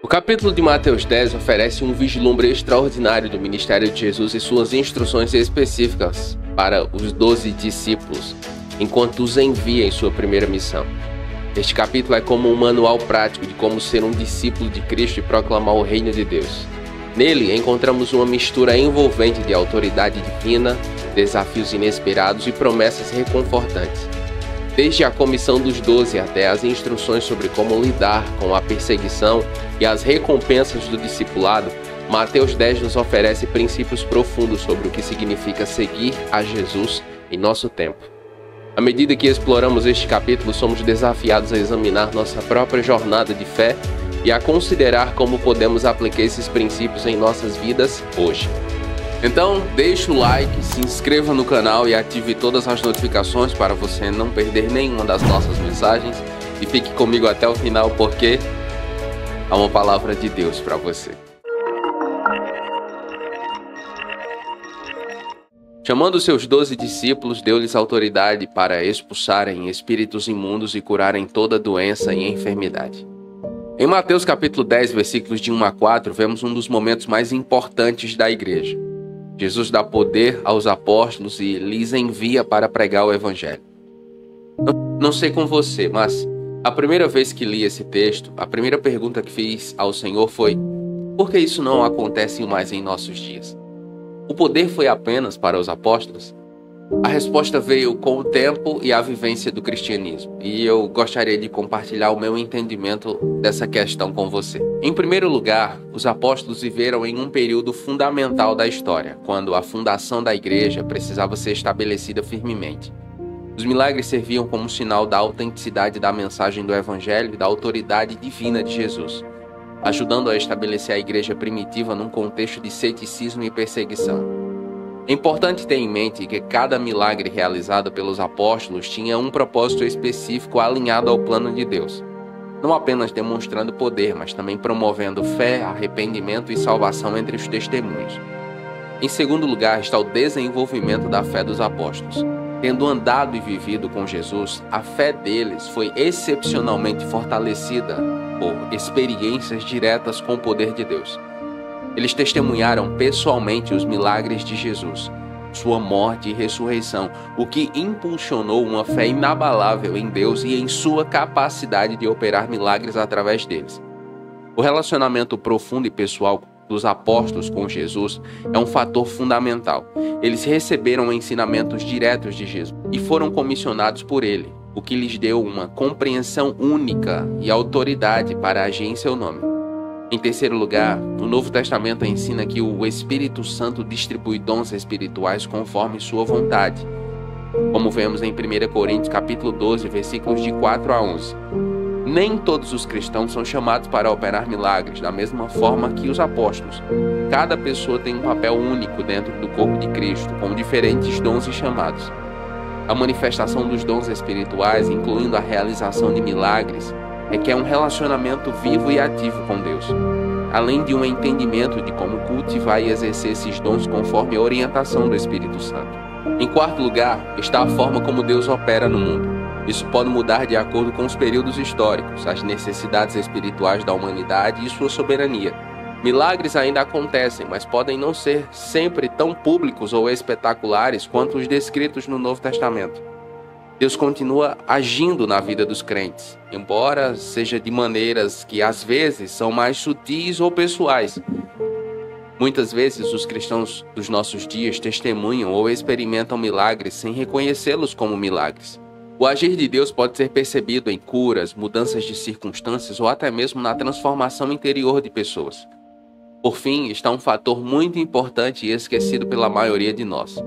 O capítulo de Mateus 10 oferece um vislumbre extraordinário do ministério de Jesus e suas instruções específicas para os 12 discípulos, enquanto os envia em sua primeira missão. Este capítulo é como um manual prático de como ser um discípulo de Cristo e proclamar o reino de Deus. Nele, encontramos uma mistura envolvente de autoridade divina, desafios inesperados e promessas reconfortantes. Desde a comissão dos 12 até as instruções sobre como lidar com a perseguição e as recompensas do discipulado, Mateus 10 nos oferece princípios profundos sobre o que significa seguir a Jesus em nosso tempo. À medida que exploramos este capítulo, somos desafiados a examinar nossa própria jornada de fé e a considerar como podemos aplicar esses princípios em nossas vidas hoje. Então, deixe o like, se inscreva no canal e ative todas as notificações para você não perder nenhuma das nossas mensagens. E fique comigo até o final, porque há uma palavra de Deus para você. Chamando seus 12 discípulos, deu-lhes autoridade para expulsarem espíritos imundos e curarem toda doença e enfermidade. Em Mateus capítulo 10, versículos de 1 a 4, vemos um dos momentos mais importantes da igreja. Jesus dá poder aos apóstolos e lhes envia para pregar o evangelho. Não sei com você, mas a primeira vez que li esse texto, a primeira pergunta que fiz ao Senhor foi: por que isso não acontece mais em nossos dias? O poder foi apenas para os apóstolos? A resposta veio com o tempo e a vivência do cristianismo, e eu gostaria de compartilhar o meu entendimento dessa questão com você. Em primeiro lugar, os apóstolos viveram em um período fundamental da história, quando a fundação da igreja precisava ser estabelecida firmemente. Os milagres serviam como sinal da autenticidade da mensagem do evangelho e da autoridade divina de Jesus, ajudando a estabelecer a igreja primitiva num contexto de ceticismo e perseguição. É importante ter em mente que cada milagre realizado pelos apóstolos tinha um propósito específico alinhado ao plano de Deus, não apenas demonstrando poder, mas também promovendo fé, arrependimento e salvação entre os testemunhos. Em segundo lugar está o desenvolvimento da fé dos apóstolos. Tendo andado e vivido com Jesus, a fé deles foi excepcionalmente fortalecida por experiências diretas com o poder de Deus. Eles testemunharam pessoalmente os milagres de Jesus, sua morte e ressurreição, o que impulsionou uma fé inabalável em Deus e em sua capacidade de operar milagres através deles. O relacionamento profundo e pessoal dos apóstolos com Jesus é um fator fundamental. Eles receberam ensinamentos diretos de Jesus e foram comissionados por ele, o que lhes deu uma compreensão única e autoridade para agir em seu nome. Em terceiro lugar, o Novo Testamento ensina que o Espírito Santo distribui dons espirituais conforme sua vontade, como vemos em 1 Coríntios capítulo 12, versículos de 4 a 11. Nem todos os cristãos são chamados para operar milagres, da mesma forma que os apóstolos. Cada pessoa tem um papel único dentro do corpo de Cristo, com diferentes dons e chamados. A manifestação dos dons espirituais, incluindo a realização de milagres, requer um relacionamento vivo e ativo com Deus, além de um entendimento de como cultivar e exercer esses dons conforme a orientação do Espírito Santo. Em quarto lugar, está a forma como Deus opera no mundo. Isso pode mudar de acordo com os períodos históricos, as necessidades espirituais da humanidade e sua soberania. Milagres ainda acontecem, mas podem não ser sempre tão públicos ou espetaculares quanto os descritos no Novo Testamento. Deus continua agindo na vida dos crentes, embora seja de maneiras que às vezes são mais sutis ou pessoais. Muitas vezes os cristãos dos nossos dias testemunham ou experimentam milagres sem reconhecê-los como milagres. O agir de Deus pode ser percebido em curas, mudanças de circunstâncias ou até mesmo na transformação interior de pessoas. Por fim, está um fator muito importante e esquecido pela maioria de nós.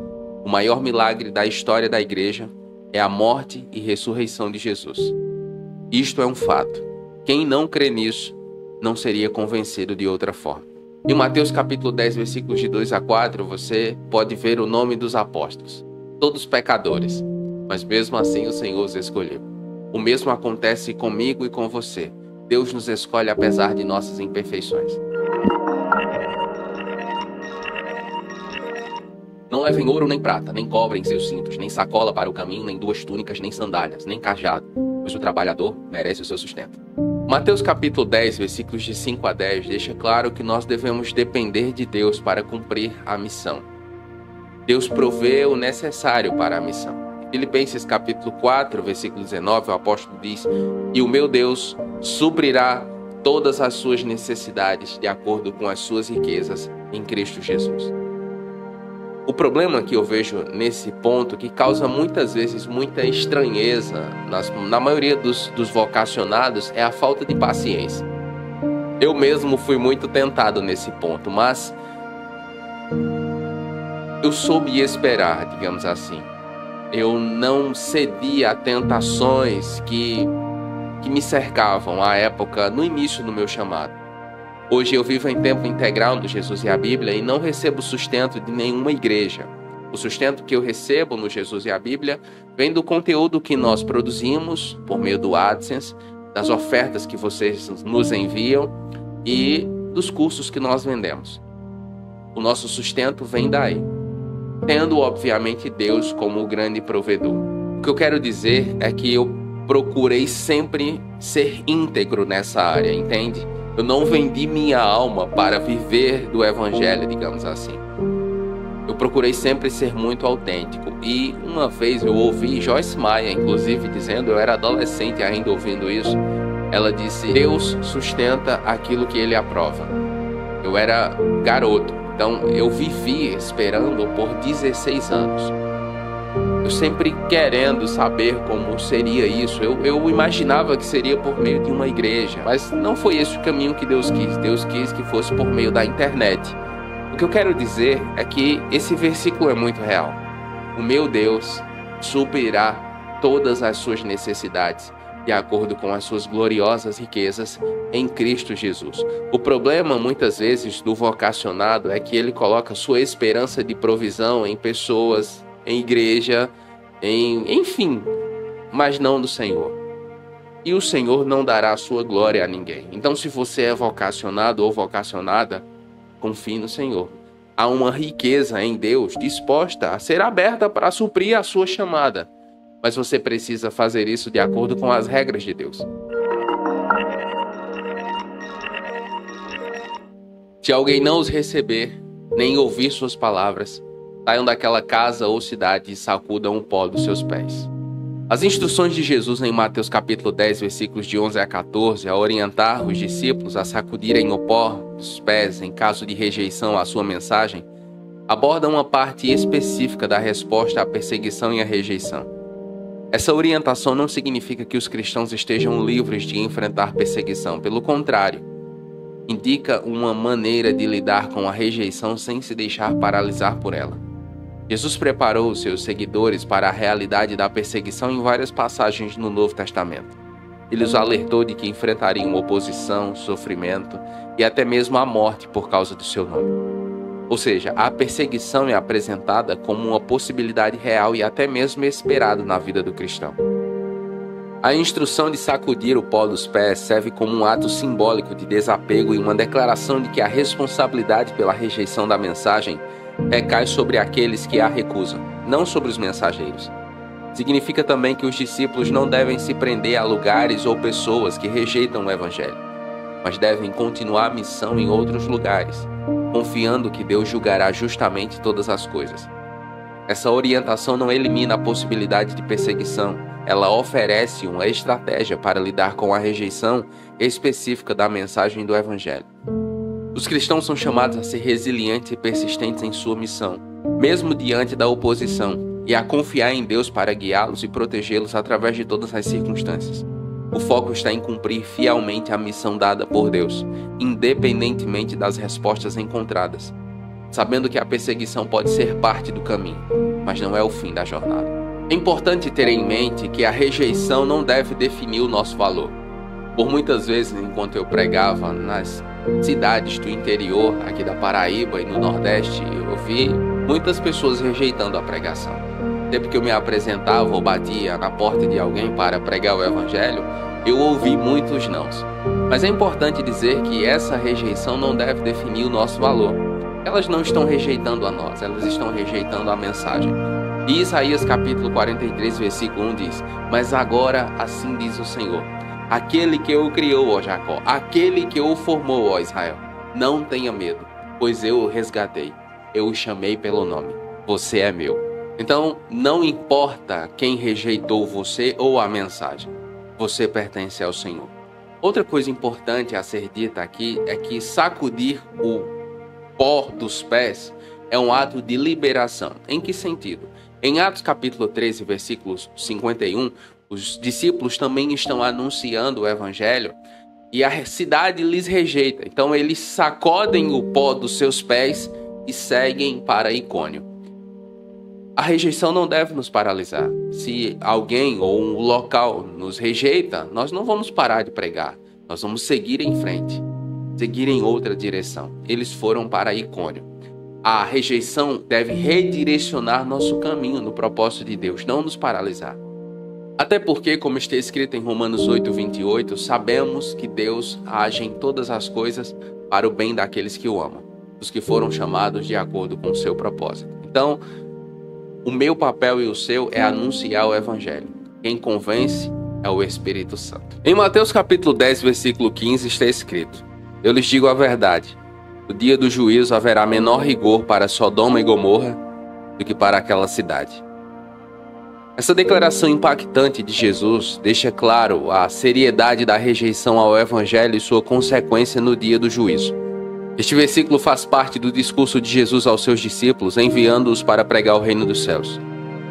O maior milagre da história da igreja é a morte e ressurreição de Jesus. Isto é um fato. Quem não crê nisso não seria convencido de outra forma. Em Mateus capítulo 10, versículos de 2 a 4, você pode ver o nome dos apóstolos. Todos pecadores, mas mesmo assim o Senhor os escolheu. O mesmo acontece comigo e com você. Deus nos escolhe apesar de nossas imperfeições. Não levem ouro nem prata, nem cobre em seus cintos, nem sacola para o caminho, nem 2 túnicas, nem sandálias, nem cajado, pois o trabalhador merece o seu sustento. Mateus capítulo 10, versículos de 5 a 10, deixa claro que nós devemos depender de Deus para cumprir a missão. Deus provê o necessário para a missão. Em Filipenses capítulo 4, versículo 19, o apóstolo diz: "E o meu Deus suprirá todas as suas necessidades de acordo com as suas riquezas em Cristo Jesus." O problema que eu vejo nesse ponto, que causa muitas vezes muita estranheza na maioria dos vocacionados, é a falta de paciência. Eu mesmo fui muito tentado nesse ponto, mas eu soube esperar, digamos assim. Eu não cedi a tentações que me cercavam à época, no início do meu chamado. Hoje eu vivo em tempo integral do Jesus e a Bíblia e não recebo sustento de nenhuma igreja. O sustento que eu recebo no Jesus e a Bíblia vem do conteúdo que nós produzimos por meio do AdSense, das ofertas que vocês nos enviam e dos cursos que nós vendemos. O nosso sustento vem daí, tendo obviamente Deus como o grande provedor. O que eu quero dizer é que eu procurei sempre ser íntegro nessa área, entende? Eu não vendi minha alma para viver do evangelho, digamos assim. Eu procurei sempre ser muito autêntico. E uma vez eu ouvi Joyce Meyer, inclusive, dizendo, eu era adolescente ainda ouvindo isso. Ela disse: Deus sustenta aquilo que Ele aprova. Eu era garoto, então eu vivi esperando por 16 anos. Eu sempre querendo saber como seria isso. Eu imaginava que seria por meio de uma igreja, mas não foi esse o caminho que Deus quis. Deus quis que fosse por meio da internet. O que eu quero dizer é que esse versículo é muito real. O meu Deus suprirá todas as suas necessidades de acordo com as suas gloriosas riquezas em Cristo Jesus. O problema, muitas vezes, do vocacionado é que ele coloca sua esperança de provisão em pessoas, em igreja, enfim, mas não do Senhor. E o Senhor não dará a sua glória a ninguém. Então, se você é vocacionado ou vocacionada, confie no Senhor. Há uma riqueza em Deus disposta a ser aberta para suprir a sua chamada. Mas você precisa fazer isso de acordo com as regras de Deus. Se alguém não os receber, nem ouvir suas palavras, saiam daquela casa ou cidade e sacudam o pó dos seus pés. As instruções de Jesus em Mateus capítulo 10, versículos de 11 a 14, a orientar os discípulos a sacudirem o pó dos pés em caso de rejeição à sua mensagem, abordam uma parte específica da resposta à perseguição e à rejeição. Essa orientação não significa que os cristãos estejam livres de enfrentar perseguição. Pelo contrário, indica uma maneira de lidar com a rejeição sem se deixar paralisar por ela. Jesus preparou os seus seguidores para a realidade da perseguição em várias passagens no Novo Testamento. Ele os alertou de que enfrentariam oposição, sofrimento e até mesmo a morte por causa do seu nome. Ou seja, a perseguição é apresentada como uma possibilidade real e até mesmo esperada na vida do cristão. A instrução de sacudir o pó dos pés serve como um ato simbólico de desapego e uma declaração de que a responsabilidade pela rejeição da mensagem recai sobre aqueles que a recusam, não sobre os mensageiros. Significa também que os discípulos não devem se prender a lugares ou pessoas que rejeitam o Evangelho, mas devem continuar a missão em outros lugares, confiando que Deus julgará justamente todas as coisas. Essa orientação não elimina a possibilidade de perseguição, ela oferece uma estratégia para lidar com a rejeição específica da mensagem do Evangelho. Os cristãos são chamados a ser resilientes e persistentes em sua missão, mesmo diante da oposição, e a confiar em Deus para guiá-los e protegê-los através de todas as circunstâncias. O foco está em cumprir fielmente a missão dada por Deus, independentemente das respostas encontradas, sabendo que a perseguição pode ser parte do caminho, mas não é o fim da jornada. É importante ter em mente que a rejeição não deve definir o nosso valor. Por muitas vezes, enquanto eu pregava nas cidades do interior, aqui da Paraíba e no Nordeste, eu vi muitas pessoas rejeitando a pregação. Sempre que eu me apresentava ou batia na porta de alguém para pregar o Evangelho, eu ouvi muitos nãos. Mas é importante dizer que essa rejeição não deve definir o nosso valor. Elas não estão rejeitando a nós, elas estão rejeitando a mensagem. E Isaías capítulo 43, versículo 1 diz: Mas agora assim diz o Senhor, aquele que o criou, ó Jacó, aquele que o formou, ó Israel. Não tenha medo, pois eu o resgatei, eu o chamei pelo nome, você é meu. Então, não importa quem rejeitou você ou a mensagem, você pertence ao Senhor. Outra coisa importante a ser dita aqui é que sacudir o pó dos pés é um ato de liberação. Em que sentido? Em Atos capítulo 13, versículos 51, os discípulos também estão anunciando o evangelho e a cidade lhes rejeita. Então eles sacodem o pó dos seus pés e seguem para Icônio. A rejeição não deve nos paralisar. Se alguém ou um local nos rejeita, nós não vamos parar de pregar. Nós vamos seguir em frente, seguir em outra direção. Eles foram para Icônio. A rejeição deve redirecionar nosso caminho no propósito de Deus, não nos paralisar. Até porque, como está escrito em Romanos 8, 28, sabemos que Deus age em todas as coisas para o bem daqueles que o amam, dos que foram chamados de acordo com o seu propósito. Então, o meu papel e o seu é anunciar o evangelho. Quem convence é o Espírito Santo. Em Mateus capítulo 10, versículo 15 está escrito: eu lhes digo a verdade, no dia do juízo haverá menor rigor para Sodoma e Gomorra do que para aquela cidade. Essa declaração impactante de Jesus deixa claro a seriedade da rejeição ao evangelho e sua consequência no dia do juízo. Este versículo faz parte do discurso de Jesus aos seus discípulos, enviando-os para pregar o reino dos céus.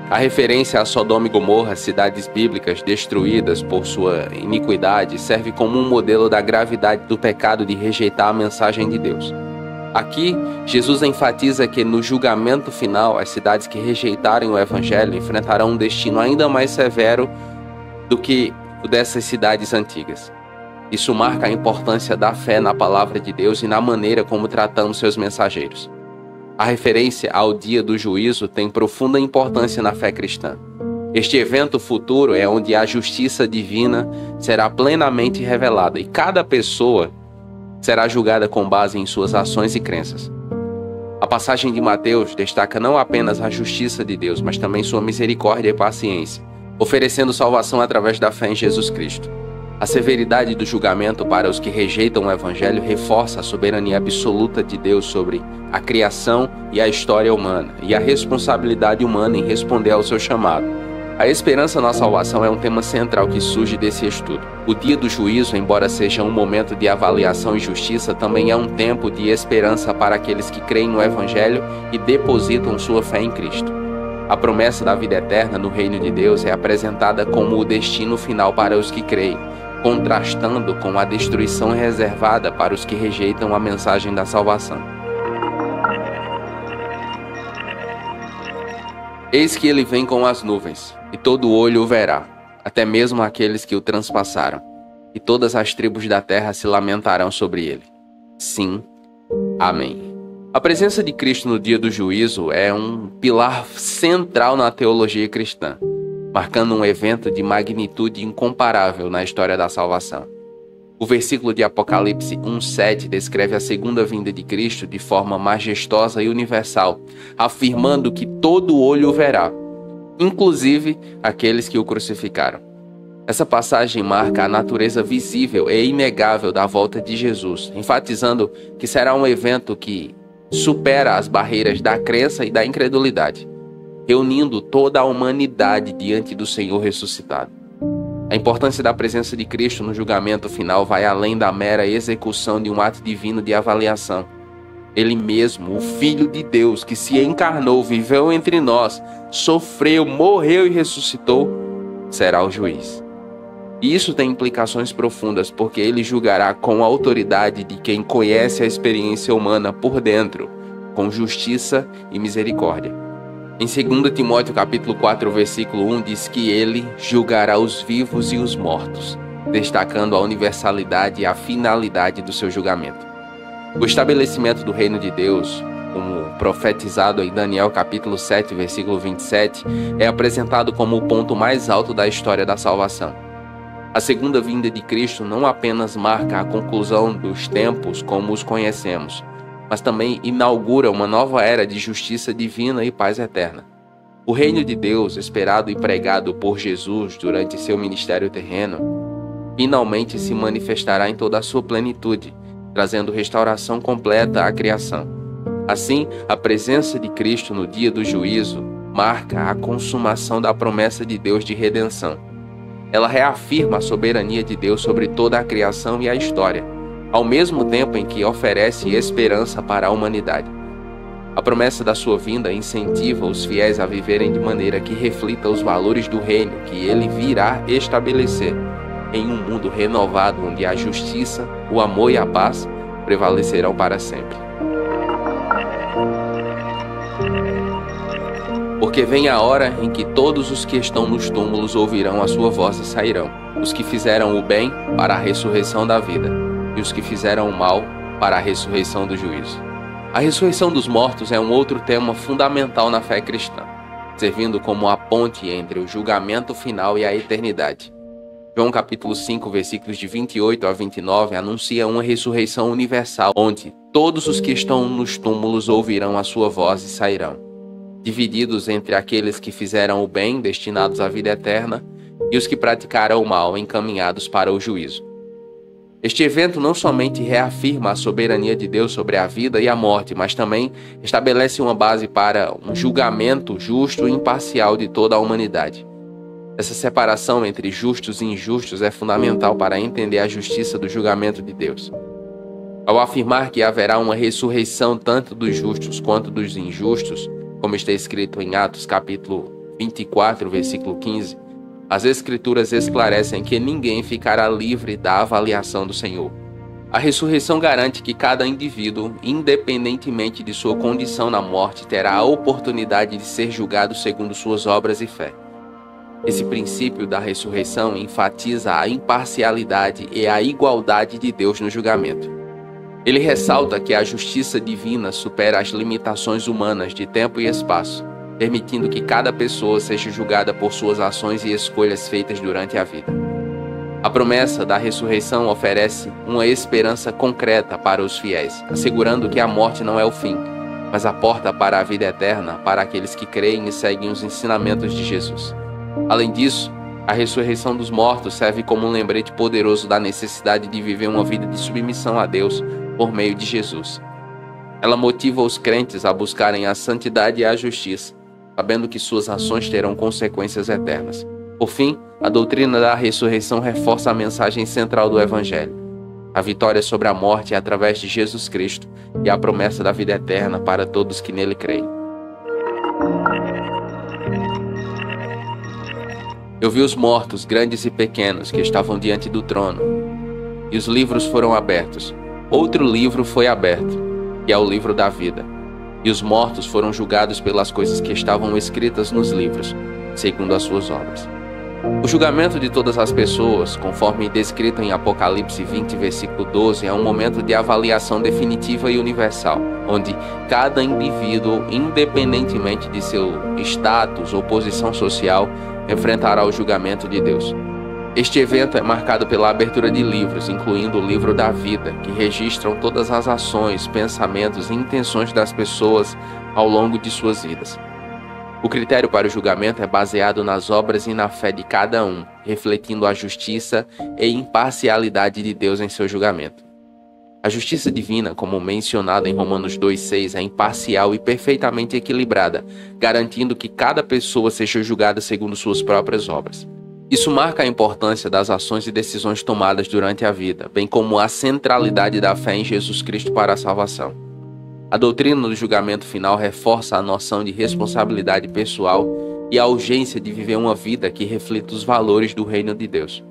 A referência a Sodoma e Gomorra, cidades bíblicas destruídas por sua iniquidade, serve como um modelo da gravidade do pecado de rejeitar a mensagem de Deus. Aqui, Jesus enfatiza que no julgamento final, as cidades que rejeitarem o evangelho enfrentarão um destino ainda mais severo do que o dessas cidades antigas. Isso marca a importância da fé na palavra de Deus e na maneira como tratamos seus mensageiros. A referência ao dia do juízo tem profunda importância na fé cristã. Este evento futuro é onde a justiça divina será plenamente revelada e cada pessoa será julgada com base em suas ações e crenças. A passagem de Mateus destaca não apenas a justiça de Deus, mas também sua misericórdia e paciência, oferecendo salvação através da fé em Jesus Cristo. A severidade do julgamento para os que rejeitam o evangelho reforça a soberania absoluta de Deus sobre a criação e a história humana e a responsabilidade humana em responder ao seu chamado. A esperança na salvação é um tema central que surge desse estudo. O dia do juízo, embora seja um momento de avaliação e justiça, também é um tempo de esperança para aqueles que creem no evangelho e depositam sua fé em Cristo. A promessa da vida eterna no reino de Deus é apresentada como o destino final para os que creem, contrastando com a destruição reservada para os que rejeitam a mensagem da salvação. Eis que ele vem com as nuvens, e todo olho o verá, até mesmo aqueles que o transpassaram, e todas as tribos da terra se lamentarão sobre ele. Sim, amém. A presença de Cristo no dia do juízo é um pilar central na teologia cristã, marcando um evento de magnitude incomparável na história da salvação. O versículo de Apocalipse 1:7 descreve a segunda vinda de Cristo de forma majestosa e universal, afirmando que todo olho o verá, inclusive aqueles que o crucificaram. Essa passagem marca a natureza visível e inegável da volta de Jesus, enfatizando que será um evento que supera as barreiras da crença e da incredulidade, reunindo toda a humanidade diante do Senhor ressuscitado. A importância da presença de Cristo no julgamento final vai além da mera execução de um ato divino de avaliação. Ele mesmo, o Filho de Deus, que se encarnou, viveu entre nós, sofreu, morreu e ressuscitou, será o juiz. E isso tem implicações profundas, porque ele julgará com a autoridade de quem conhece a experiência humana por dentro, com justiça e misericórdia. Em 2 Timóteo capítulo 4, versículo 1, diz que ele julgará os vivos e os mortos, destacando a universalidade e a finalidade do seu julgamento. O estabelecimento do reino de Deus, como profetizado em Daniel capítulo 7, versículo 27, é apresentado como o ponto mais alto da história da salvação. A segunda vinda de Cristo não apenas marca a conclusão dos tempos como os conhecemos, mas também inaugura uma nova era de justiça divina e paz eterna. O reino de Deus, esperado e pregado por Jesus durante seu ministério terreno, finalmente se manifestará em toda a sua plenitude, trazendo restauração completa à criação. Assim, a presença de Cristo no dia do juízo marca a consumação da promessa de Deus de redenção. Ela reafirma a soberania de Deus sobre toda a criação e a história, ao mesmo tempo em que oferece esperança para a humanidade. A promessa da sua vinda incentiva os fiéis a viverem de maneira que reflita os valores do reino que ele virá estabelecer em um mundo renovado onde a justiça, o amor e a paz prevalecerão para sempre. Porque vem a hora em que todos os que estão nos túmulos ouvirão a sua voz e sairão, os que fizeram o bem para a ressurreição da vida, e os que fizeram o mal para a ressurreição do juízo. A ressurreição dos mortos é um outro tema fundamental na fé cristã, servindo como a ponte entre o julgamento final e a eternidade. João capítulo 5, versículos de 28 a 29, anuncia uma ressurreição universal, onde todos os que estão nos túmulos ouvirão a sua voz e sairão, divididos entre aqueles que fizeram o bem, destinados à vida eterna, e os que praticaram o mal, encaminhados para o juízo. Este evento não somente reafirma a soberania de Deus sobre a vida e a morte, mas também estabelece uma base para um julgamento justo e imparcial de toda a humanidade. Essa separação entre justos e injustos é fundamental para entender a justiça do julgamento de Deus. Ao afirmar que haverá uma ressurreição tanto dos justos quanto dos injustos, como está escrito em Atos capítulo 24, versículo 15, as Escrituras esclarecem que ninguém ficará livre da avaliação do Senhor. A ressurreição garante que cada indivíduo, independentemente de sua condição na morte, terá a oportunidade de ser julgado segundo suas obras e fé. Esse princípio da ressurreição enfatiza a imparcialidade e a igualdade de Deus no julgamento. Ele ressalta que a justiça divina supera as limitações humanas de tempo e espaço, permitindo que cada pessoa seja julgada por suas ações e escolhas feitas durante a vida. A promessa da ressurreição oferece uma esperança concreta para os fiéis, assegurando que a morte não é o fim, mas a porta para a vida eterna para aqueles que creem e seguem os ensinamentos de Jesus. Além disso, a ressurreição dos mortos serve como um lembrete poderoso da necessidade de viver uma vida de submissão a Deus por meio de Jesus. Ela motiva os crentes a buscarem a santidade e a justiça, sabendo que suas ações terão consequências eternas. Por fim, a doutrina da ressurreição reforça a mensagem central do Evangelho: a vitória sobre a morte é através de Jesus Cristo e a promessa da vida eterna para todos que nele creem. Eu vi os mortos, grandes e pequenos, que estavam diante do trono, e os livros foram abertos. Outro livro foi aberto, que é o livro da vida. E os mortos foram julgados pelas coisas que estavam escritas nos livros, segundo as suas obras. O julgamento de todas as pessoas, conforme descrito em Apocalipse 20, versículo 12, é um momento de avaliação definitiva e universal, onde cada indivíduo, independentemente de seu status ou posição social, enfrentará o julgamento de Deus. Este evento é marcado pela abertura de livros, incluindo o livro da vida, que registram todas as ações, pensamentos e intenções das pessoas ao longo de suas vidas. O critério para o julgamento é baseado nas obras e na fé de cada um, refletindo a justiça e imparcialidade de Deus em seu julgamento. A justiça divina, como mencionado em Romanos 2,6, é imparcial e perfeitamente equilibrada, garantindo que cada pessoa seja julgada segundo suas próprias obras. Isso marca a importância das ações e decisões tomadas durante a vida, bem como a centralidade da fé em Jesus Cristo para a salvação. A doutrina do julgamento final reforça a noção de responsabilidade pessoal e a urgência de viver uma vida que reflita os valores do reino de Deus.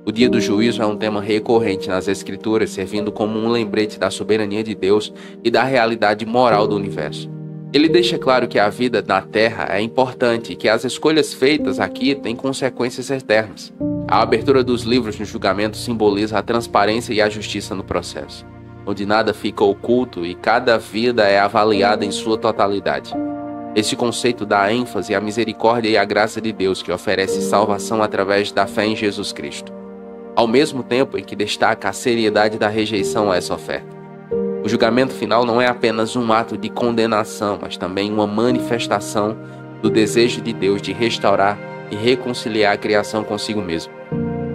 O dia do juízo é um tema recorrente nas Escrituras, servindo como um lembrete da soberania de Deus e da realidade moral do universo. Ele deixa claro que a vida na Terra é importante e que as escolhas feitas aqui têm consequências eternas. A abertura dos livros no julgamento simboliza a transparência e a justiça no processo, onde nada fica oculto e cada vida é avaliada em sua totalidade. Esse conceito dá ênfase à misericórdia e à graça de Deus, que oferece salvação através da fé em Jesus Cristo, ao mesmo tempo em que destaca a seriedade da rejeição a essa oferta. O julgamento final não é apenas um ato de condenação, mas também uma manifestação do desejo de Deus de restaurar e reconciliar a criação consigo mesmo.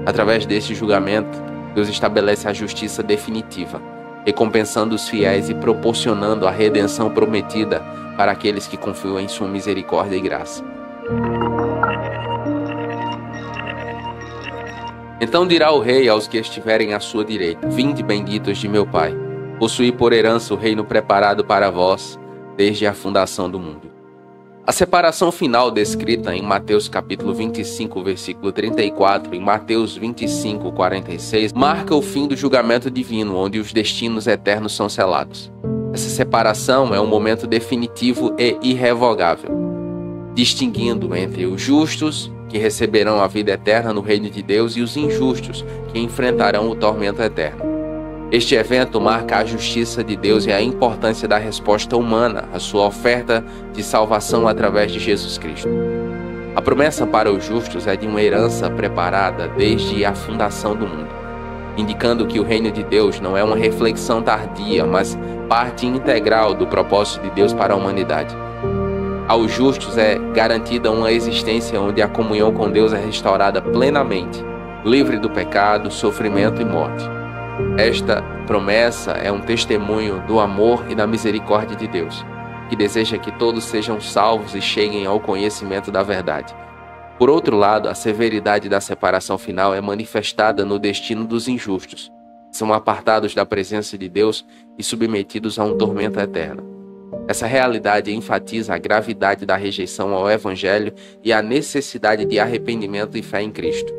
Através deste julgamento, Deus estabelece a justiça definitiva, recompensando os fiéis e proporcionando a redenção prometida para aqueles que confiam em sua misericórdia e graça. Então dirá o rei aos que estiverem à sua direita: Vinde, benditos de meu Pai, possuí por herança o reino preparado para vós desde a fundação do mundo. A separação final descrita em Mateus capítulo 25, versículo 34 e Mateus 25, 46 marca o fim do julgamento divino, onde os destinos eternos são selados. Essa separação é um momento definitivo e irrevogável, distinguindo entre os justos, que receberão a vida eterna no reino de Deus, e os injustos, que enfrentarão o tormento eterno. Este evento marca a justiça de Deus e a importância da resposta humana à sua oferta de salvação através de Jesus Cristo. A promessa para os justos é de uma herança preparada desde a fundação do mundo, indicando que o reino de Deus não é uma reflexão tardia, mas parte integral do propósito de Deus para a humanidade. Aos justos é garantida uma existência onde a comunhão com Deus é restaurada plenamente, livre do pecado, sofrimento e morte. Esta promessa é um testemunho do amor e da misericórdia de Deus, que deseja que todos sejam salvos e cheguem ao conhecimento da verdade. Por outro lado, a severidade da separação final é manifestada no destino dos injustos. São apartados da presença de Deus e submetidos a um tormento eterno. Essa realidade enfatiza a gravidade da rejeição ao Evangelho e a necessidade de arrependimento e fé em Cristo.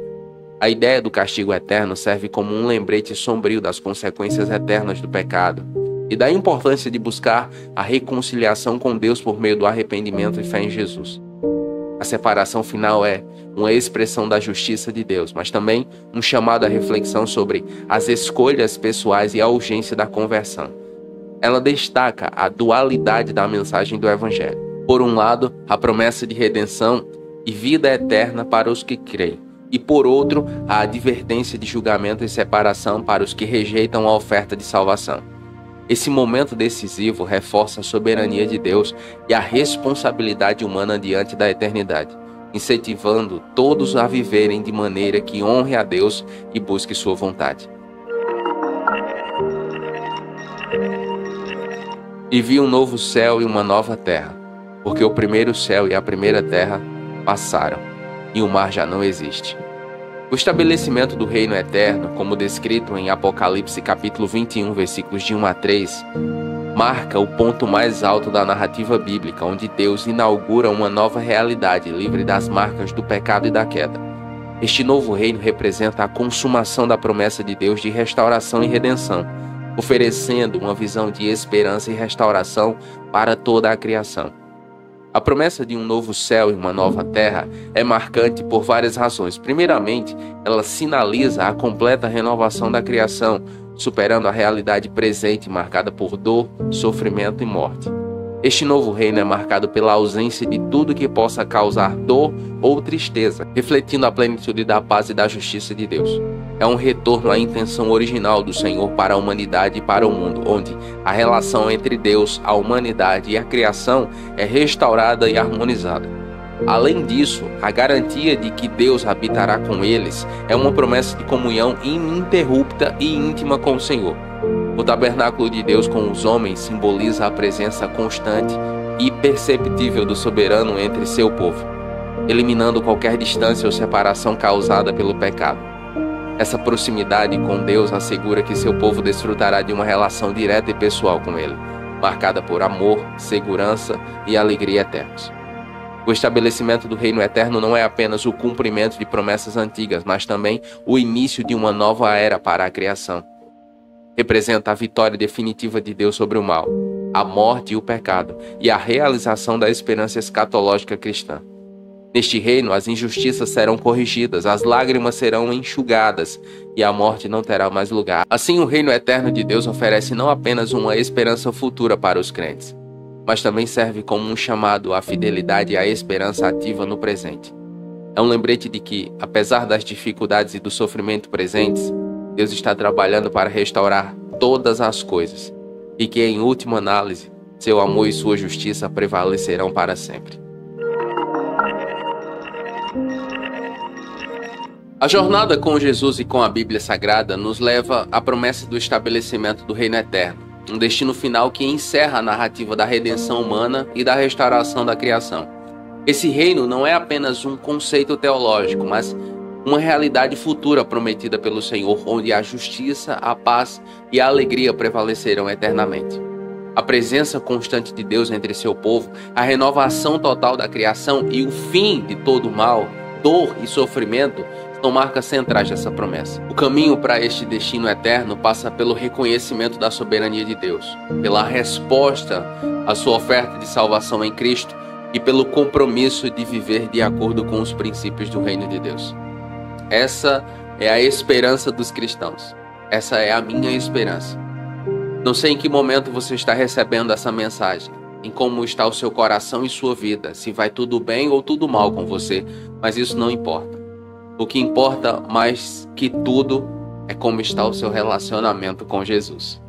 A ideia do castigo eterno serve como um lembrete sombrio das consequências eternas do pecado e da importância de buscar a reconciliação com Deus por meio do arrependimento e fé em Jesus. A separação final é uma expressão da justiça de Deus, mas também um chamado à reflexão sobre as escolhas pessoais e a urgência da conversão. Ela destaca a dualidade da mensagem do Evangelho. Por um lado, a promessa de redenção e vida eterna para os que creem, e por outro, a advertência de julgamento e separação para os que rejeitam a oferta de salvação. Esse momento decisivo reforça a soberania de Deus e a responsabilidade humana diante da eternidade, incentivando todos a viverem de maneira que honre a Deus e busque sua vontade. E vi um novo céu e uma nova terra, porque o primeiro céu e a primeira terra passaram, e o mar já não existe. O estabelecimento do reino eterno, como descrito em Apocalipse capítulo 21, versículos de 1 a 3, marca o ponto mais alto da narrativa bíblica, onde Deus inaugura uma nova realidade livre das marcas do pecado e da queda. Este novo reino representa a consumação da promessa de Deus de restauração e redenção, oferecendo uma visão de esperança e restauração para toda a criação. A promessa de um novo céu e uma nova terra é marcante por várias razões. Primeiramente, ela sinaliza a completa renovação da criação, superando a realidade presente marcada por dor, sofrimento e morte. Este novo reino é marcado pela ausência de tudo que possa causar dor ou tristeza, refletindo a plenitude da paz e da justiça de Deus. É um retorno à intenção original do Senhor para a humanidade e para o mundo, onde a relação entre Deus, a humanidade e a criação é restaurada e harmonizada. Além disso, a garantia de que Deus habitará com eles é uma promessa de comunhão ininterrupta e íntima com o Senhor. O tabernáculo de Deus com os homens simboliza a presença constante e perceptível do soberano entre seu povo, eliminando qualquer distância ou separação causada pelo pecado. Essa proximidade com Deus assegura que seu povo desfrutará de uma relação direta e pessoal com Ele, marcada por amor, segurança e alegria eternos. O estabelecimento do reino eterno não é apenas o cumprimento de promessas antigas, mas também o início de uma nova era para a criação. Representa a vitória definitiva de Deus sobre o mal, a morte e o pecado, e a realização da esperança escatológica cristã. Neste reino, as injustiças serão corrigidas, as lágrimas serão enxugadas e a morte não terá mais lugar. Assim, o reino eterno de Deus oferece não apenas uma esperança futura para os crentes, mas também serve como um chamado à fidelidade e à esperança ativa no presente. É um lembrete de que, apesar das dificuldades e do sofrimento presentes, Deus está trabalhando para restaurar todas as coisas e que, em última análise, seu amor e sua justiça prevalecerão para sempre. A jornada com Jesus e com a Bíblia Sagrada nos leva à promessa do estabelecimento do reino eterno, um destino final que encerra a narrativa da redenção humana e da restauração da criação. Esse reino não é apenas um conceito teológico, mas uma realidade futura prometida pelo Senhor, onde a justiça, a paz e a alegria prevalecerão eternamente. A presença constante de Deus entre seu povo, a renovação total da criação e o fim de todo o mal, dor e sofrimento são marcas centrais dessa promessa. O caminho para este destino eterno passa pelo reconhecimento da soberania de Deus, pela resposta à sua oferta de salvação em Cristo e pelo compromisso de viver de acordo com os princípios do reino de Deus. Essa é a esperança dos cristãos. Essa é a minha esperança. Não sei em que momento você está recebendo essa mensagem, em como está o seu coração e sua vida, se vai tudo bem ou tudo mal com você, mas isso não importa. O que importa mais que tudo é como está o seu relacionamento com Jesus.